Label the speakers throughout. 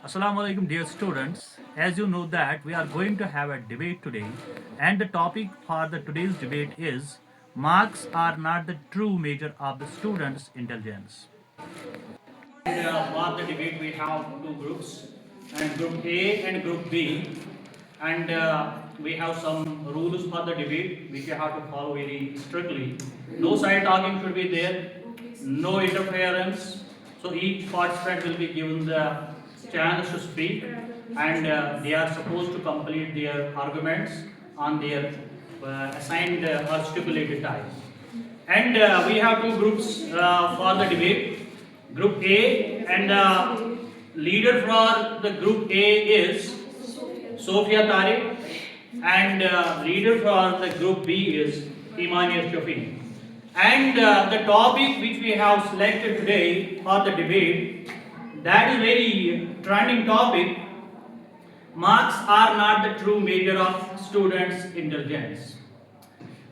Speaker 1: Assalamu alaikum, dear students. As you know that we are going to have a debate today, and the topic for the today's debate is marks are not the true measure of the student's intelligence.
Speaker 2: For the debate, we have two groups, and group A and group B, and we have some rules for the debate which you have to follow very strictly. No side talking should be there, no interference. So each participant will be given the chance to speak, and they are supposed to complete their arguments on their assigned or stipulated time. And we have two groups for the debate. Group A, and leader for the group A is Sophia Tariq, and leader for the group B is Imani Shafi. And the topic which we have selected today for the debate, that is very trending topic. Marks are not the true measure of students' intelligence.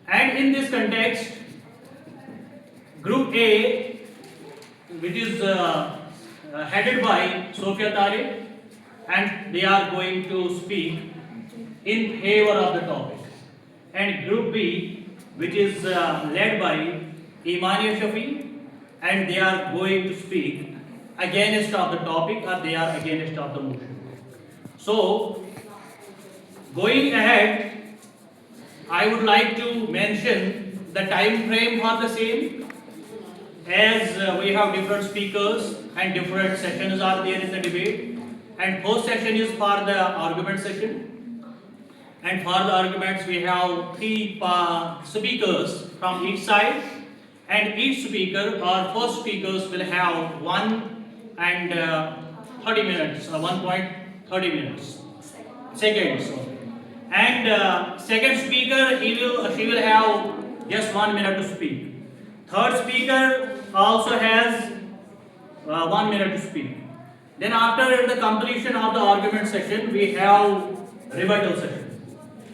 Speaker 2: And in this context, group A, which is headed by Sophia Tariq, and they are going to speak in favor of the topic. And group B, which is led by Imani Shafi, and they are going to speak against of the topic, or they are against of the motion. So, going ahead, I would like to mention the time frame for the same. As we have different speakers and different sessions are there in the debate, and first session is for the argument session, and for the arguments we have three speakers from each side, and each speaker or first speakers will have 1 and 30 minutes, 1.30 minutes seconds, and second speaker she will have just 1 minute to speak. Third speaker also has 1 minute to speak. Then after the completion of the argument session, we have rebuttal session.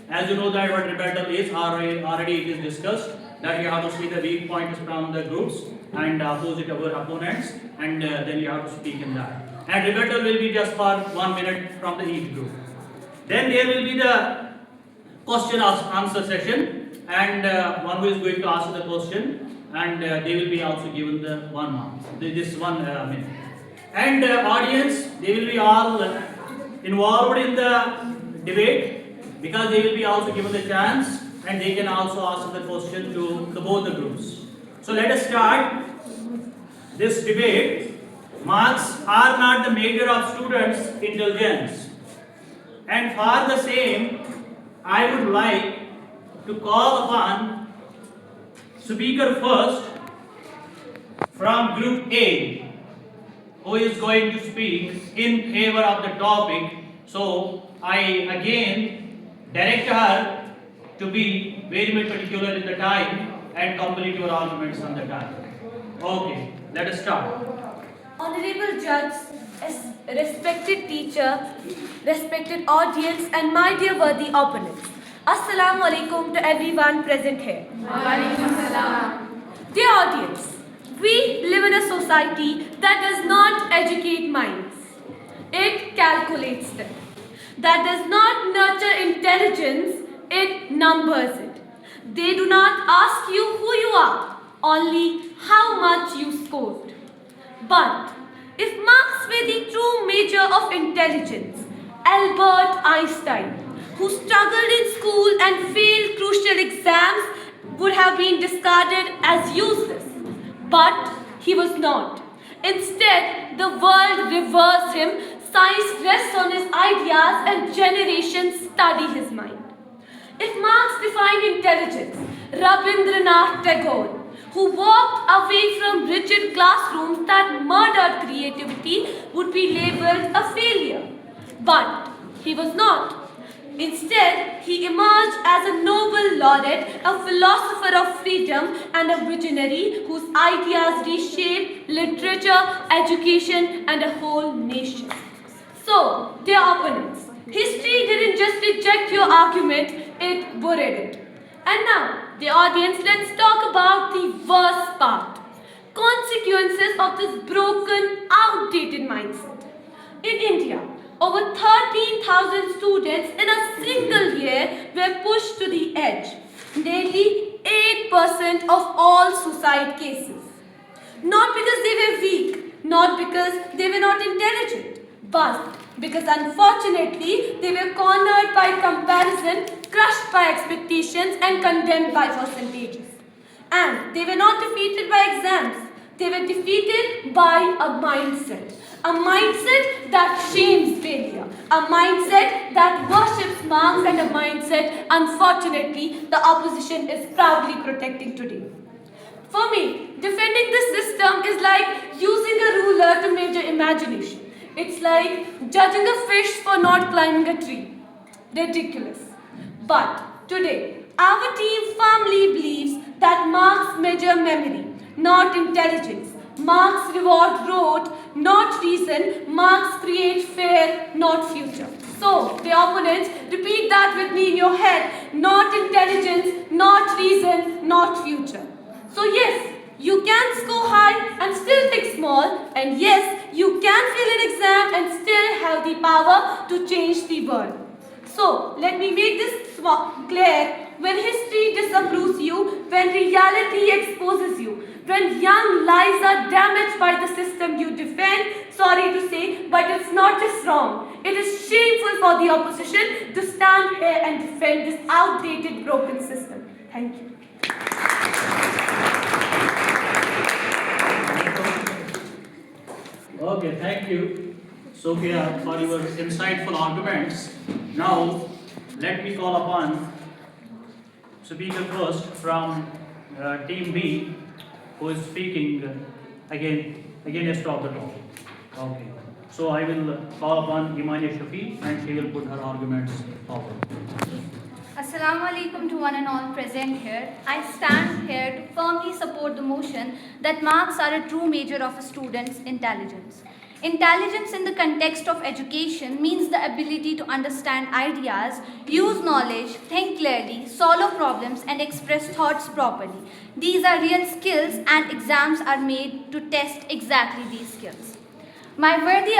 Speaker 2: As you know that what rebuttal is, already it is discussed, that you have to see the weak points from the groups and opposite our opponents, and then you have to speak in that. And rebuttal will be just for 1 minute from the each group. Then there will be the question answer session, and one who is going to ask the question, and they will be also given the 1 mark, this 1 minute. And audience, they will be all involved in the debate, because they will be also given the chance, and they can also ask the question to both the groups. So let us start this debate. Marks are not the measure of students' intelligence. And for the same, I would like to call upon speaker first from group A, who is going to speak in favor of the topic. So I again direct her to be very much particular in the time and complete your arguments on the time. Okay, let us start.
Speaker 3: Honorable Judge, respected teacher, respected audience, and my dear worthy opponents. Assalamu alaikum to everyone present here. Dear audience, we live in a society that does not educate minds. It calculates them. That does not nurture intelligence, it numbers it. They do not ask you who you are, only how much you scored. But if marks were the true measure of intelligence, Albert Einstein, who struggled in school and failed crucial exams, would have been discarded as useless. But he was not. Instead, the world reversed him. Science rests on his ideas and generations study his mind. If Marx defined intelligence, Rabindranath Tagore, who walked away from rigid classrooms that murdered creativity, would be labeled a failure. But he was not. Instead, he emerged as a Nobel laureate, a philosopher of freedom, and a visionary whose ideas reshaped literature, education, and a whole nation. So, dear opponents, history didn't just reject your argument, it buried it. And now, the audience, let's talk about the worst part. Consequences of this broken, outdated mindset. In India, over 13,000 students in a single year were pushed to the edge, nearly 8% of all suicide cases. Not because they were weak, not because they were not intelligent, but because unfortunately they were cornered by comparison, crushed by expectations, and condemned by percentages. And they were not defeated by exams, they were defeated by a mindset. A mindset that shames failure, a mindset that worships marks, and a mindset, unfortunately, the opposition is proudly protecting today. For me, defending this system is like using a ruler to measure imagination. It's like judging a fish for not climbing a tree. Ridiculous. But today, our team firmly believes that marks measure memory, not intelligence. Marks reward growth, not reason. Marks create fear, not future. So, the opponents, repeat that with me in your head. Not intelligence, not reason, not future. So yes, you can score high and still think small, and yes, you can fail an exam and still have the power to change the world. So let me make this clear. When history disapproves you, when reality exposes you, when young lives are damaged by the system you defend, sorry to say, but it's not just wrong. It is shameful for the opposition to stand here and defend this outdated, broken system. Thank you.
Speaker 2: Okay, thank you, Sophia, for your insightful arguments. Now, let me call upon speaker first from Team B, who is speaking against of the topic. Okay. So I will call upon Imania Shafi and she will put her arguments forward.
Speaker 4: Assalamu alaikum to one and all present here. I stand here to firmly support the motion that marks are a true measure of a student's intelligence. Intelligence in the context of education means the ability to understand ideas, use knowledge, think clearly, solve problems, and express thoughts properly. These are real skills, and exams are made to test exactly these skills. My worthy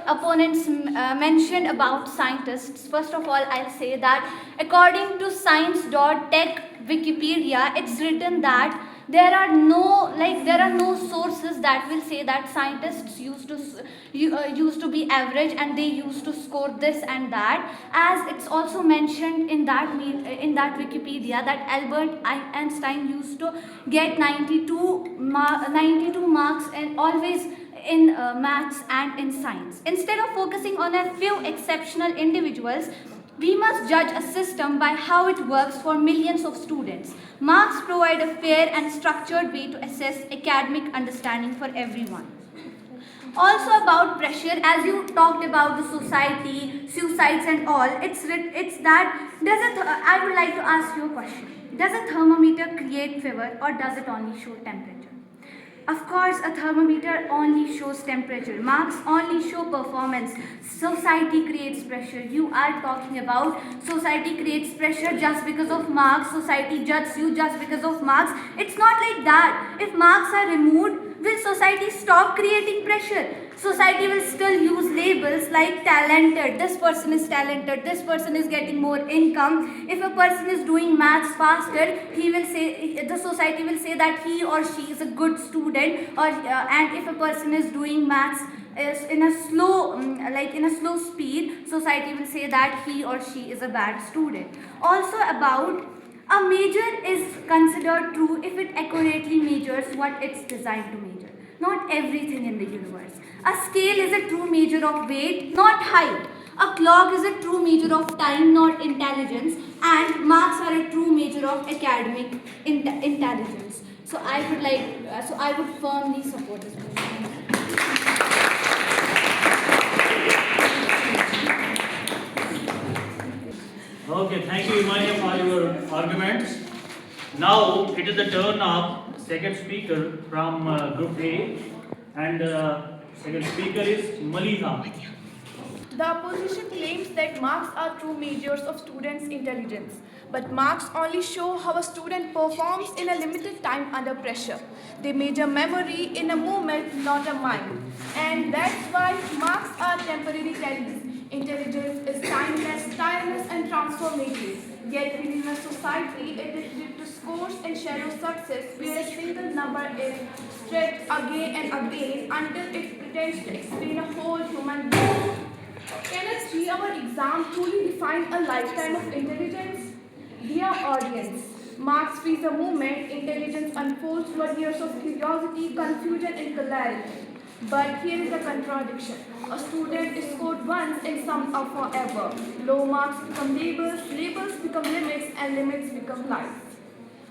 Speaker 4: opponents mentioned about scientists. First of all, I'll say that according to science.tech Wikipedia, it's written that there are no sources that will say that scientists used to be average and they used to score this and that. As it's also mentioned in that Wikipedia that Albert Einstein used to get 92 marks and always in maths and in science. Instead of focusing on a few exceptional individuals, we must judge a system by how it works for millions of students. Marks provide a fair and structured way to assess academic understanding for everyone. Also about pressure, as you talked about the society, suicides and all, I would like to ask you a question. Does a thermometer create fever or does it only show temperature? Of course, a thermometer only shows temperature. Marks only show performance. Society creates pressure. You are talking about society creates pressure just because of marks. Society judges you just because of marks. It's not like that. If marks are removed, will society stop creating pressure? Society will still use labels like talented. This person is talented. This person is getting more income. If a person is doing maths faster, the society will say that he or she is a good student. And if a person is doing maths is in a slow speed, society will say that he or she is a bad student. Also about a major is considered true if it accurately measures what it's designed to measure. Not everything in the universe. A scale is a true measure of weight, not height. A clock is a true measure of time, not intelligence. And marks are a true measure of academic intelligence. So I would firmly support this motion.
Speaker 2: Okay, thank you, Imania, for your arguments. Now it is the turn of second speaker from Group A, and second speaker is Maliha.
Speaker 5: The opposition claims that marks are true measures of students' intelligence. But marks only show how a student performs in a limited time under pressure. They measure memory in a moment, not a mind. And that's why marks are temporary tallies. Intelligence is timeless, tireless, and transformative. Yet we live in a society addicted to scores and shallow success, where a single number is stretched again and again until it pretends to explain a whole human being. Can a 3-hour exam truly define a lifetime of intelligence? Dear audience, marks freeze a moment, intelligence unfolds through years of curiosity, confusion, and clarity. But here is a contradiction. A student is scored once and some are forever. Low marks become labels, labels become limits, and limits become life.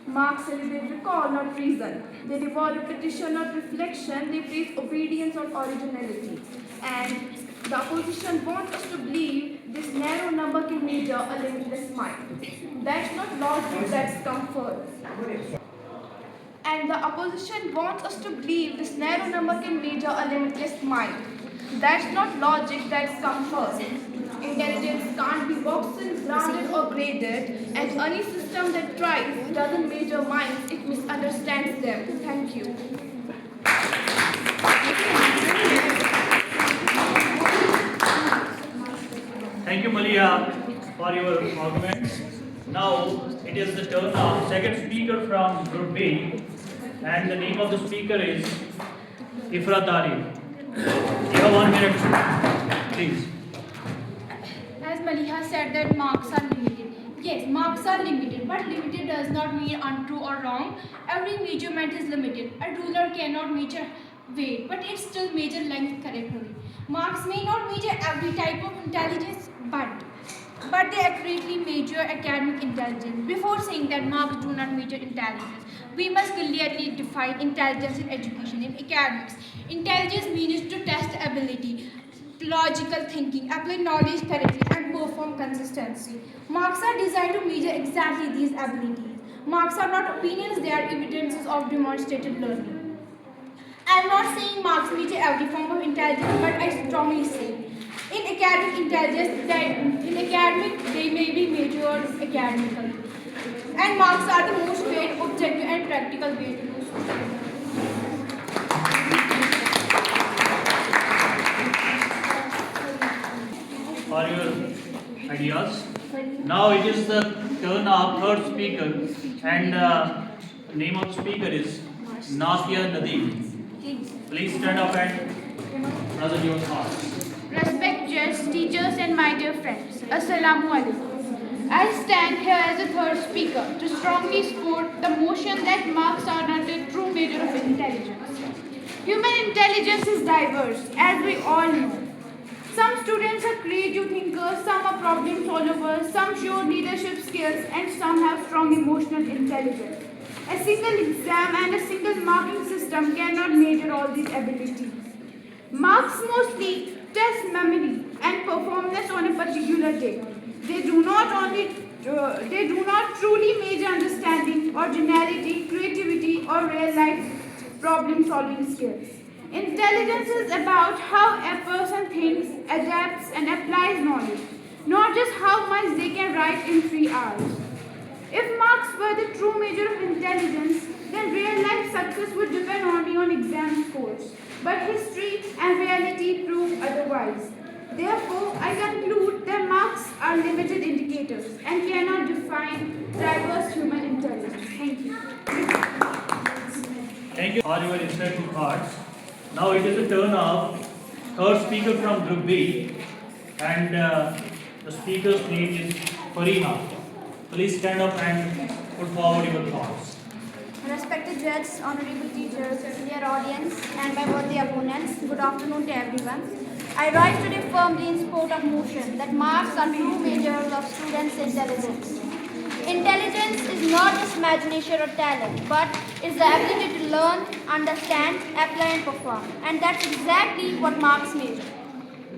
Speaker 5: Marks celebrate recall, not reason. They reward repetition, not reflection. They praise obedience, not originality. And the opposition wants us to believe this narrow number can measure a limitless mind. That's not logic, that's comfort. And the opposition wants us to believe this narrow number can measure a limitless mind. That's not logic, that's comfort. Intelligence can't be boxed in, grounded, or graded, and any system that tries doesn't measure minds, it misunderstands them. Thank you.
Speaker 2: Thank you, Malia, for your arguments. Now it is the turn of second speaker from Group B, and the name of the speaker is Ifrat Ali. You have 1 minute, please.
Speaker 6: As Maliha said that marks are limited. Yes, marks are limited, but limited does not mean untrue or wrong. Every measurement is limited. A ruler cannot measure weight, but it still measures length correctly. Marks may not measure every type of intelligence, but they accurately measure academic intelligence. Before saying that marks do not measure intelligence, we must clearly define intelligence in education. In academics, intelligence means to test ability, logical thinking, apply knowledge correctly, and perform consistency. Marks are designed to measure exactly these abilities. Marks are not opinions, they are evidences of demonstrated learning. I am not saying marks measure every form of intelligence, but I strongly say in academic intelligence that in academic they may be measured academically. And marks are the most fair, objective, and practical way to do so.
Speaker 2: For your ideas. Now it is the turn of third speaker, and the name of the speaker is Nasia Nadeem. Please stand up and present your thoughts.
Speaker 7: Respected teachers and my dear friends, Assalamu alaikum. I stand here as the third speaker to strongly support the motion that marks are not a true measure of intelligence. Human intelligence is diverse, as we all know. Some students are creative thinkers, some are problem solvers, some show leadership skills, and some have strong emotional intelligence. A single exam and a single marking system cannot measure all these abilities. Marks mostly test memory and performance on a particular day. They do not truly measure understanding, originality, creativity, or real-life problem-solving skills. Intelligence is about how a person thinks, adapts, and applies knowledge, not just how much they can write in 3 hours. If marks were the true measure of intelligence, then real-life success would depend only on exam scores. But history and reality prove otherwise. Therefore, I conclude that marks are limited indicators and cannot define diverse human intelligence. Thank you.
Speaker 2: Thank you for your insightful thoughts. Now it is the turn of third speaker from Group B, and the speaker's name is Farima. Please stand up and put forward your thoughts.
Speaker 4: Respected judges, honorable teachers, dear audience, and my worthy opponents, good afternoon to everyone. I rise today firmly in support of motion that marks are true measures of students' intelligence. Intelligence is not just imagination or talent, but is the ability to learn, understand, apply, and perform. And that's exactly what marks measure.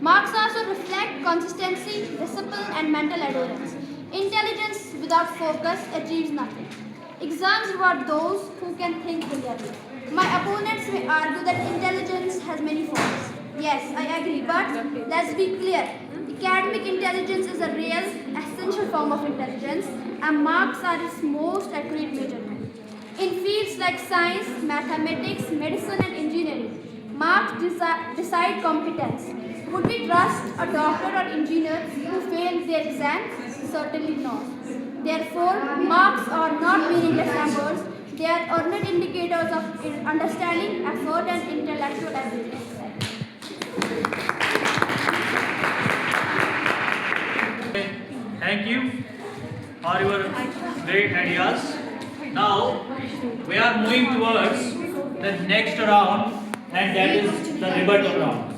Speaker 4: Marks also reflect consistency, discipline, and mental endurance. Intelligence without focus achieves nothing. Exams reward those who can think clearly. My opponents may argue that intelligence has many forms. Yes, I agree, but let's be clear. Academic intelligence is a real, essential form of intelligence, and marks are its most accurate measurement. In fields like science, mathematics, medicine, and engineering, marks decide competence. Would we trust a doctor or engineer who failed their exams? Certainly not. Therefore, marks are not meaningless numbers. They are earned indicators of understanding, effort, and intellectual ability.
Speaker 2: Thank you for your great ideas. Now we are moving towards the next round, and that is the rebuttal round.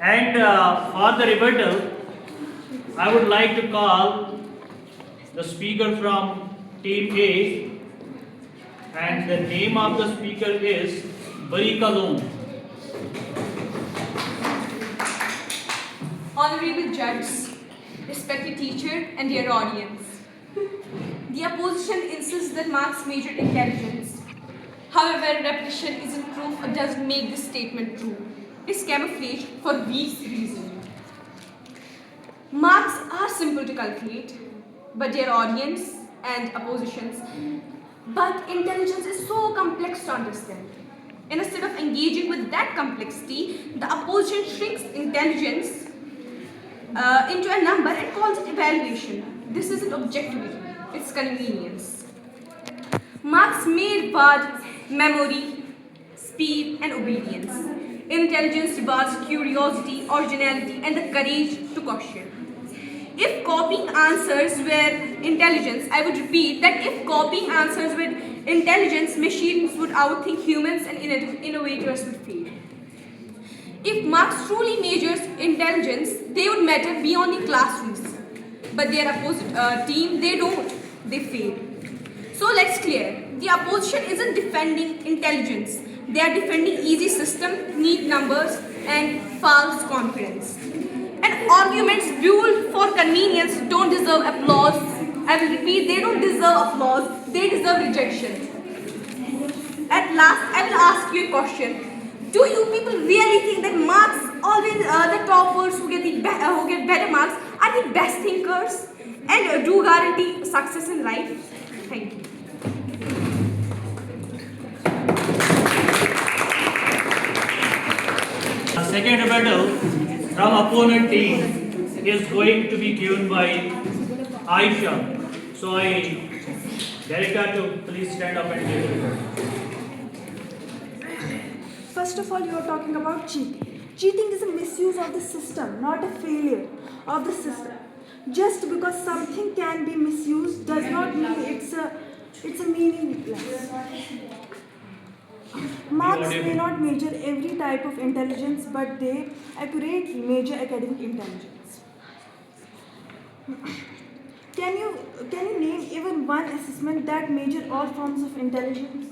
Speaker 2: And for the rebuttal, I would like to call the speaker from Team A, and the name of the speaker is Barika Loom.
Speaker 8: Honorable judges, respected teacher and dear audience. The opposition insists that marks measure intelligence. However, repetition isn't proof or doesn't make this statement true. It's camouflage for these reasons. Marks are simple to calculate, but dear audience and oppositions, but intelligence is so complex to understand. And instead of engaging with that complexity, the opposition shrinks intelligence into a number and calls it evaluation. This isn't objectivity, it's convenience. Marks may reward memory, speed, and obedience. Intelligence rewards curiosity, originality, and the courage to question. If copying answers were intelligence, I would repeat that if copying answers were intelligence, machines would outthink humans and innovators would fail. If marks truly measures intelligence, they would matter beyond the classrooms. But their opposite team, they don't. They fail. So let's clear. The opposition isn't defending intelligence. They are defending easy system, neat numbers, and false confidence. And arguments built for convenience don't deserve applause. I will repeat, they don't deserve applause. They deserve rejection. At last, I will ask you a question. Do you people really think that marks, always the toppers who get better marks, are the best thinkers and do guarantee success in life? Thank you.
Speaker 2: The second rebuttal from opponent team is going to be given by Aisha. So I direct her to please stand up and give it.
Speaker 9: First of all, you are talking about cheating. Cheating is a misuse of the system, not a failure of the system. Just because something can be misused does not mean it's a meaningless. Marks may not measure every type of intelligence, but they accurately measure academic intelligence. Can you name even one assessment that measures all forms of intelligence?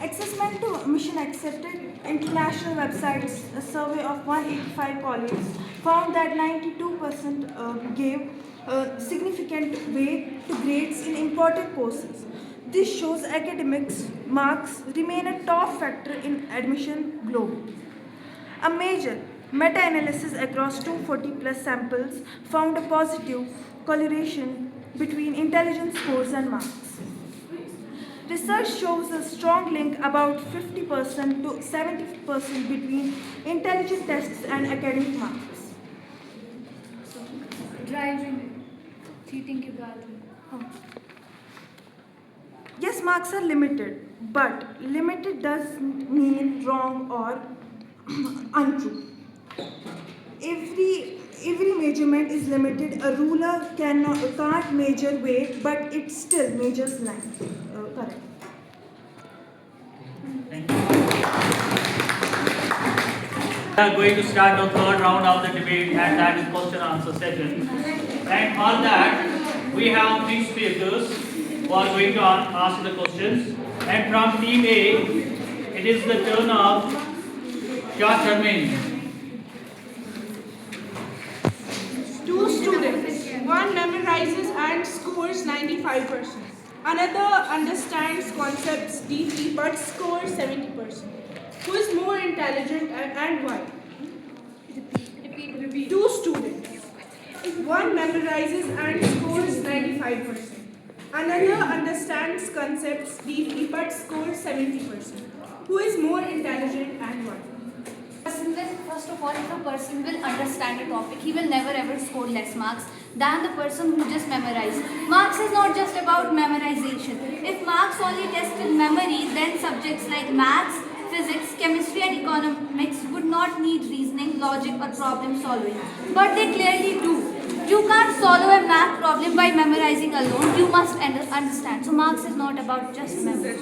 Speaker 9: Assessment to mission accepted international websites, a survey of 185 colleagues found that 92% gave significant weight to grades in important courses. This shows academics marks remain a top factor in admission globally. A major meta-analysis across 240 plus samples found a positive correlation between intelligence scores and marks. Research shows a strong link about 50% to 70% between intelligence tests and academic marks.
Speaker 7: Driving, cheating के बाद में.
Speaker 9: Yes, marks are limited, but limited doesn't mean wrong or untrue. Every measurement is limited. A ruler can't measure weight, but it still measures length. Correct.
Speaker 2: Thank you. We are going to start the third round of the debate, and that is question answer session. And on that, we have three speakers who are going to ask the questions. And from team A, it is the turn of Shah Sharmin.
Speaker 5: Two students. One memorizes and scores 95%. Another understands concepts deeply but scores 70%. Who is more intelligent and why? two students. One memorizes and scores 95%. Another understands concepts deeply but scores 70%. Who is more intelligent and why?
Speaker 4: First of all, if a person will understand a topic, he will never ever score less marks than the person who just memorized. Marks is not just about memorization. If marks only tested memory, then subjects like maths, physics, chemistry and economics would not need reasoning, logic or problem solving. But they clearly do. You can't solve a math problem by memorizing alone. You must understand. So marks is not about just memory.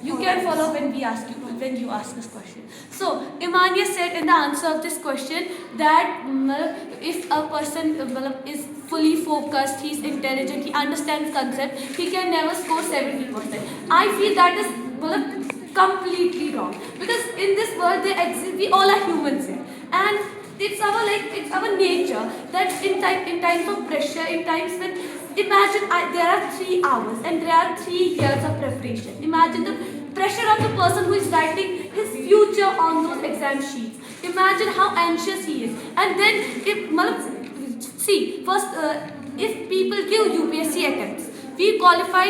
Speaker 3: You can follow when you ask this question. So Imania said in the answer of this question that if a person is fully focused, he is intelligent, he understands concept, he can never score 70%. I feel that is completely wrong, because in this world they exist. We all are humans here, and it's our nature that in times of pressure, in times when imagine there are 3 hours and there are 3 years of preparation. Imagine the pressure of the person who is writing his future on those exam sheets. Imagine how anxious he is. And then if people give UPSC attempts, we qualify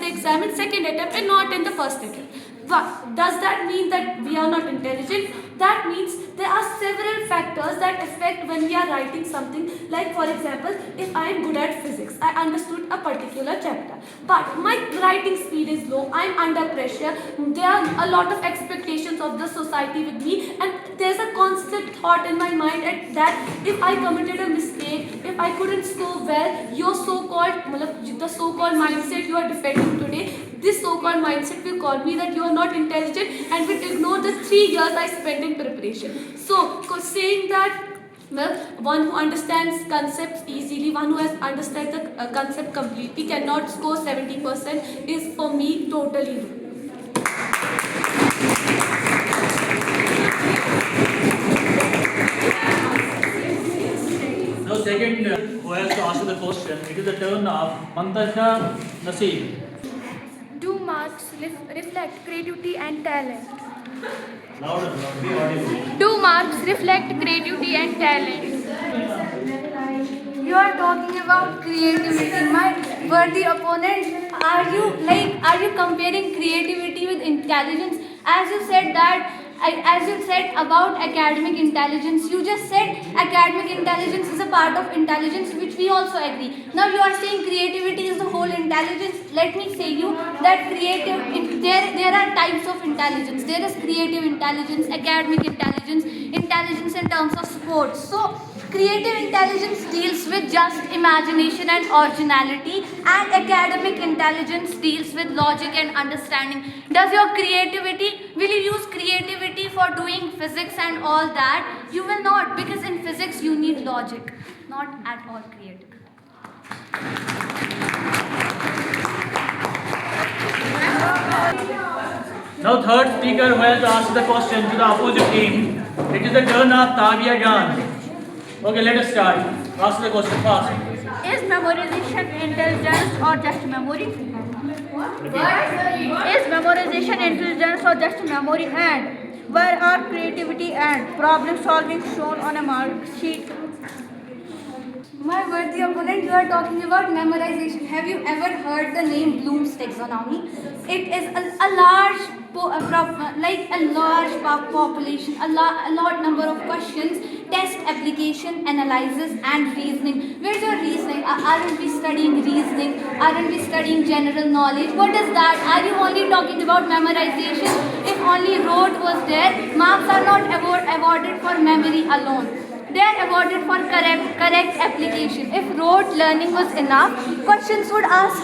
Speaker 3: the exam in second attempt and not in the first attempt. But does that mean that we are not intelligent? That means there are several factors that affect when we are writing something. Like for example, if I am good at physics, I understood a particular chapter, but my writing speed is low, I am under pressure, there are a lot of expectations of the society with me, and there's a constant thought in my mind that if I committed a mistake, if I couldn't score well, the so-called mindset you are defending today, this so-called mindset will call me that you are not intelligent and will ignore the 3 years I spent in preparation. So, saying that one who understands concepts easily, one who has understood the concept completely cannot score 70% is for me totally wrong.
Speaker 2: Now second who has to answer the question, it is the turn of Mantasha Naseem.
Speaker 6: Do marks reflect creativity and talent?
Speaker 2: Louder, be audible.
Speaker 6: Do marks reflect creativity and talent?
Speaker 4: You are talking about creativity, my worthy opponent. Are you comparing creativity with intelligence? As you said about academic intelligence, you just said academic intelligence is a part of intelligence, which we also agree. Now you are saying creativity is the whole intelligence. Let me say you that there are types of intelligence. There is creative intelligence, academic intelligence, intelligence in terms of sports. So creative intelligence deals with just imagination and originality, and academic intelligence deals with logic and understanding. Will you use creativity for doing physics and all that? You will not, because in physics you need logic, not at all creativity.
Speaker 2: Now third speaker who has to ask the question to the opposite team. It is the turn of Tavia Jan. Okay, let us start. Ask the question fast.
Speaker 7: Is memorization intelligence or just memory? Is memorization intelligence or just memory? And where are creativity and problem solving shown on a mark sheet?
Speaker 4: My worthy opponent, you are talking about memorization. Have you ever heard the name Bloom's taxonomy? It is a large population, a large number of questions, test, application, analysis and reasoning. Where's your reasoning? Aren't we studying reasoning? Aren't we studying general knowledge? What is that? Are you only talking about memorization? If only rote was there, marks are not awarded for memory alone. They are awarded for correct application. If rote learning was enough, questions would ask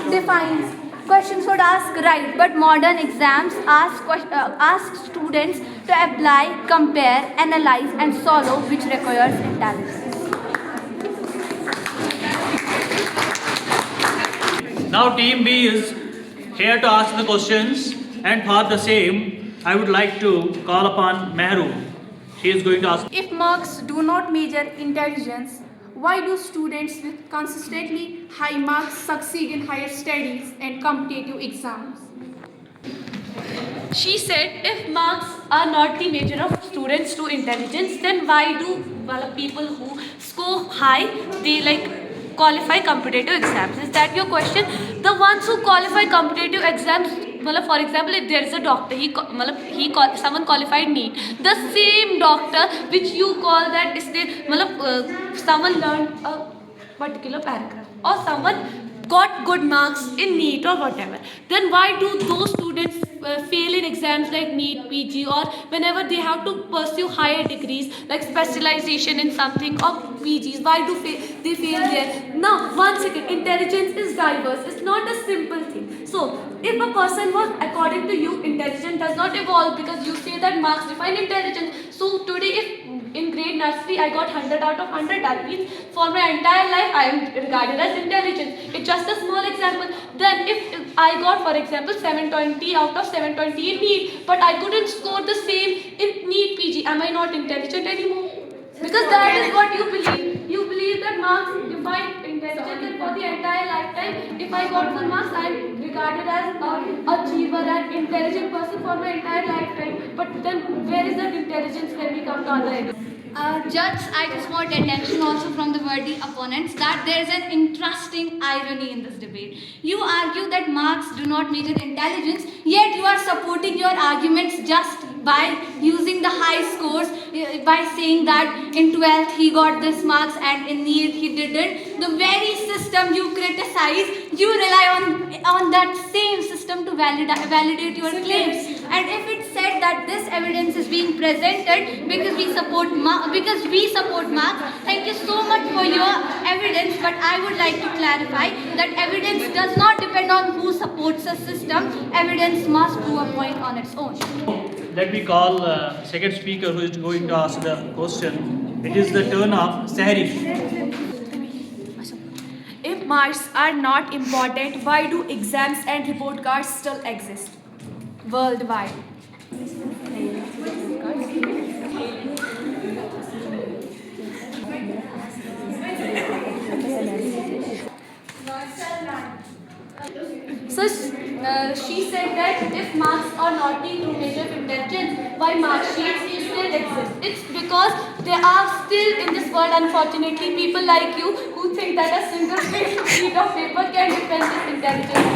Speaker 4: right, but modern exams ask students to apply, compare, analyze and solve, which requires intelligence.
Speaker 2: Now team B is here to ask the questions, and for the same I would like to call upon Mehru. She is going to ask.
Speaker 5: If marks do not measure intelligence, why do students with consistently high marks succeed in higher studies and competitive exams?
Speaker 3: she said if marks are not the measure of students' true intelligence, then why do people who score high they like qualify competitive exams? Is that your question? The ones who qualify competitive exams, for example, if there is a doctor, someone qualified NEET, the same doctor which you call that is the someone learned a particular paragraph or someone got good marks in NEET or whatever, then why do those students fail in exams like NEET, PG, or whenever they have to pursue higher degrees like specialization in something or PGs? Why do they fail there? Now, once again, intelligence is diverse. It's not a simple thing. So, if a person was, according to you, intelligent does not evolve because you say that marks define intelligence. So, today, if in grade nursery I got 100 out of 100, that means for my entire life I am regarded as intelligent. It's just a small example. Then if I got, for example, 720 out of 720 in NEET, but I couldn't score the same in NEET PG, am I not intelligent anymore? Because that is what you believe. You believe that marks define intelligence, and for the entire lifetime, if I got full marks, I am regarded as an achiever and intelligent person for my entire lifetime. But then, where is that intelligence when we come to other areas?
Speaker 4: Judge, I just want attention also from the worthy opponents that there is an interesting irony in this debate. You argue that marks do not measure intelligence, yet you are supporting your arguments just by using the high scores, by saying that in 12th he got this marks and in NEET he didn't. The very system you criticize, you rely on that same system to validate your claims. And if it's said that this evidence is being presented because we support marks, thank you so much for your evidence, but I would like to clarify that evidence does not depend on who supports a system. Evidence must prove a point on its own.
Speaker 2: Let me call second speaker who is going to ask the question. It is the turn of Sahrish.
Speaker 5: If marks are not important, why do exams and report cards still exist worldwide?
Speaker 3: So she said that if marks are not the true measure of intelligence, why mark sheets still exist? It's because there are still in this world, unfortunately, people like you who think that a single sheet of paper can defend this intelligence.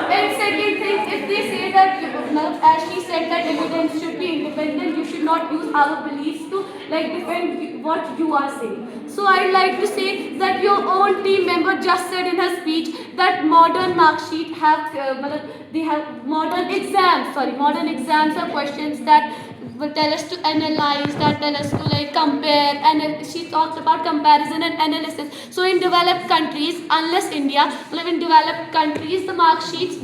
Speaker 3: And second thing, if they say that, as she said, that evidence should be independent, you should not use our beliefs to defend what you are saying. So I'd like to say that your own team member just said in her speech that modern mark sheet have they have modern exams are questions that will tell us to analyze, that tell us to compare, and she talks about comparison and analysis. So in developed countries, unless India, in developed countries, the mark sheets,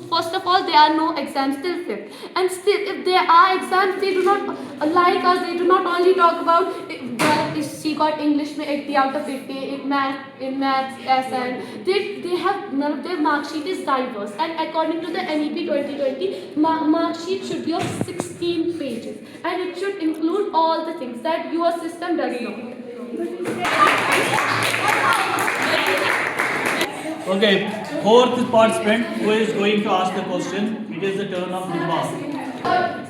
Speaker 3: first of all, there are no exams till 5th. And still, if there are exams, they do not, like us, they do not only talk about, she got English में 80 out of 50, in maths, and they have, their mark sheet is diverse. And according to the NEP 2020, mark sheet should be of 16 pages. And it should include all the things that your system does not.
Speaker 2: Okay, fourth participant who is going to ask the question. It is the turn of Nirmal.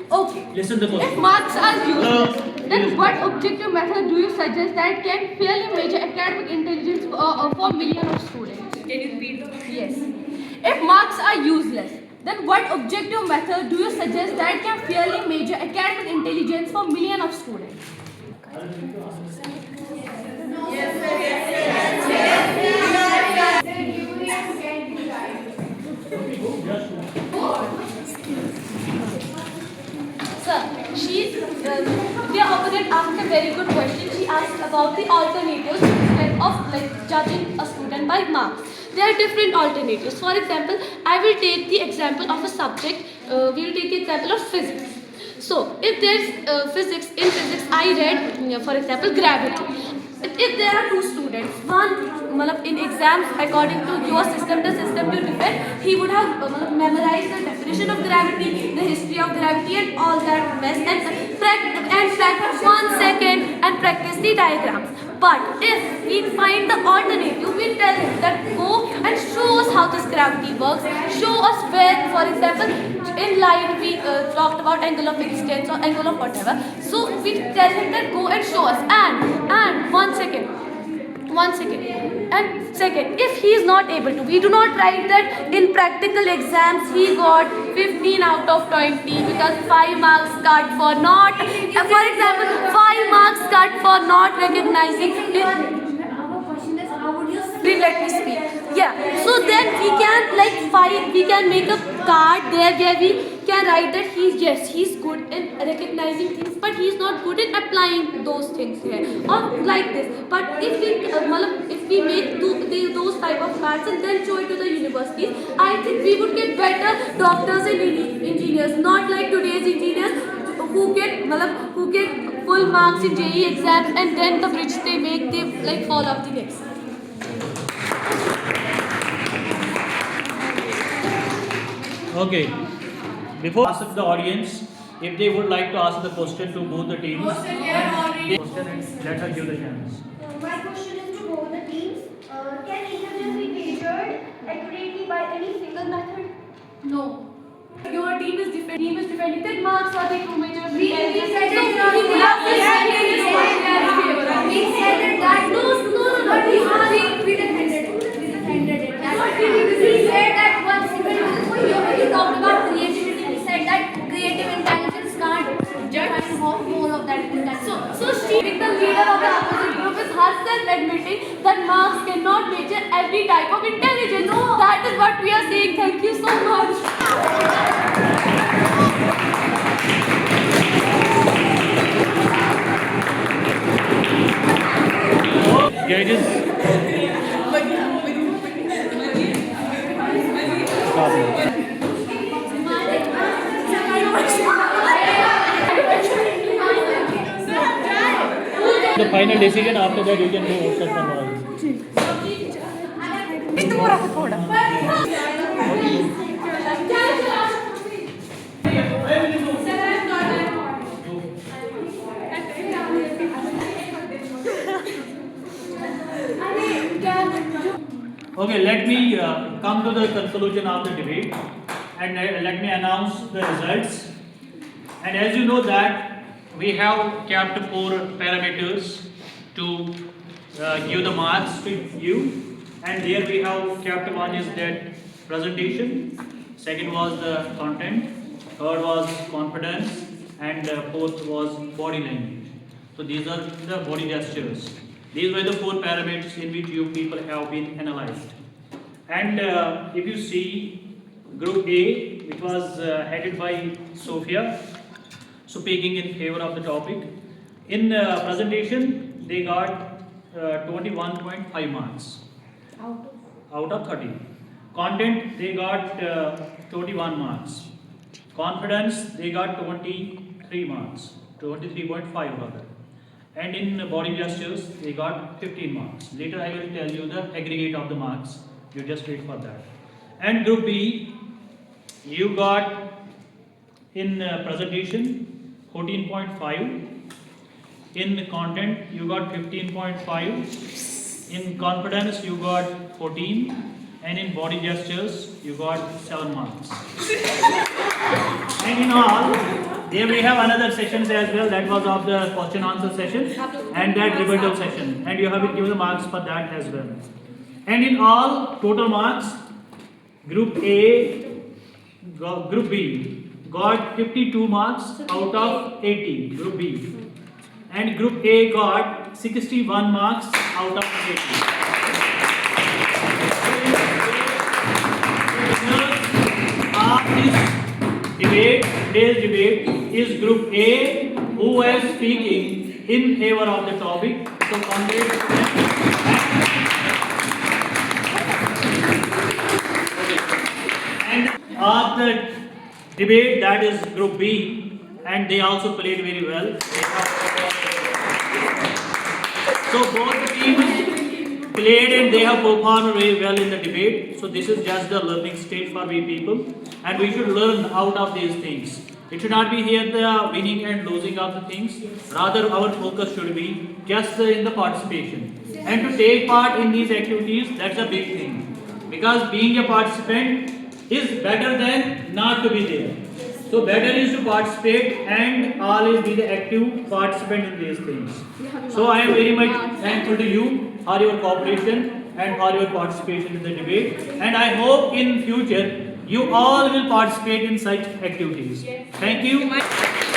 Speaker 3: Okay.
Speaker 2: Listen to the question.
Speaker 3: If marks are used, then what objective method do you suggest that can fairly measure academic intelligence for millions of students? Can you repeat? Yes. If marks are useless, then what objective method do you suggest that can fairly measure academic intelligence for millions of students? Sir, the opponent asked a very good question. She asked about the alternatives of judging a student by marks. There are different alternatives. For example, I will take the example of a subject. We will take the example of physics. So, if there's physics, in physics I read, for example, gravity. If there are two students, one in exams, according to your system, the system you defend, he would have memorized the definition of gravity, the history of gravity, and all that mess, and practice 1 second and practice the diagrams. But if we find the alternative, we tell him that go and show us how this gravity works. Show us where, for example, in light we talked about angle of incidence or angle of whatever. So we tell him that go and show us. And 1 second. And second, if he is not able to, we do not write that in practical exams he got 15 out of 20 because 5 marks cut for not, for example, 5 marks cut for not recognizing.
Speaker 4: Our question is, how would you
Speaker 3: Please let me speak. Yeah. So then we can make a card there where we can write that he's good in recognizing things, but he's not good in applying those things here, or like this. But if we make those type of cards and then show it to the universities, I think we would get better doctors and engineers, not like today's engineers who get full marks in JEE exams and then the bridge they make, they fall off the next.
Speaker 2: Okay. Before ask the audience if they would like to ask the question to both the teams. Question and let her give the chance.
Speaker 4: My question is to both the teams. Can intelligence be measured accurately by any single method?
Speaker 3: No. Your team is defending that marks are the true measure of
Speaker 4: We
Speaker 3: intelligence.
Speaker 4: said
Speaker 3: So,
Speaker 4: it's not
Speaker 3: we will have this
Speaker 4: fair.
Speaker 3: idea is what we are in favor of.
Speaker 4: We said it that
Speaker 3: No,
Speaker 4: but we defended it. We said that one single we talked about creativity. We said that creative intelligence can't define whole of that intelligence.
Speaker 3: So she, being the leader of the opposite group, is herself admitting that marks cannot measure every type of intelligence. No. That is what we are saying. Thank you so much.
Speaker 2: Judges. The final decision after that you can do WhatsApp and all. Okay, let me come to the conclusion of the debate and let me announce the results. And as you know that we have kept 4 parameters to give the marks to you, and there we have kept one is that presentation, second was the content, third was confidence, and fourth was body language. So these are the body gestures. These were the 4 parameters in which you people have been analyzed. And if you see group A, which was headed by Sophia, speaking in favor of the topic. In presentation, they got 21.5 marks out of 30. Content, they got 21 marks. Confidence, they got 23 marks, 23.5 rather. And in body gestures, they got 15 marks. Later I will tell you the aggregate of the marks. You just wait for that. And group B, you got in presentation 14.5. In content, you got 15.5. In confidence, you got 14. And in body gestures, you got 7 marks. And in all, there we have another sessions as well. That was of the question answer session and that rebuttal session. And you have been given the marks for that as well. And in all, total marks, group A, group B got 52 marks out of 80, group B. And group A got 61 marks out of 80. Today's debate is group A who was speaking in favor of the topic. So congratulations. And of the debate, that is group B, and they also played very well. So both teams played and they have performed very well in the debate. So this is just the learning stage for we people, and we should learn out of these things. It should not be here the winning and losing of the things. Rather, our focus should be just in the participation. And to take part in these activities, that's a big thing. Because being a participant is better than not to be there. So better is to participate and always be the active participant in these things. So I am very much thankful to you for your cooperation and for your participation in the debate. And I hope in future you all will participate in such activities. Thank you.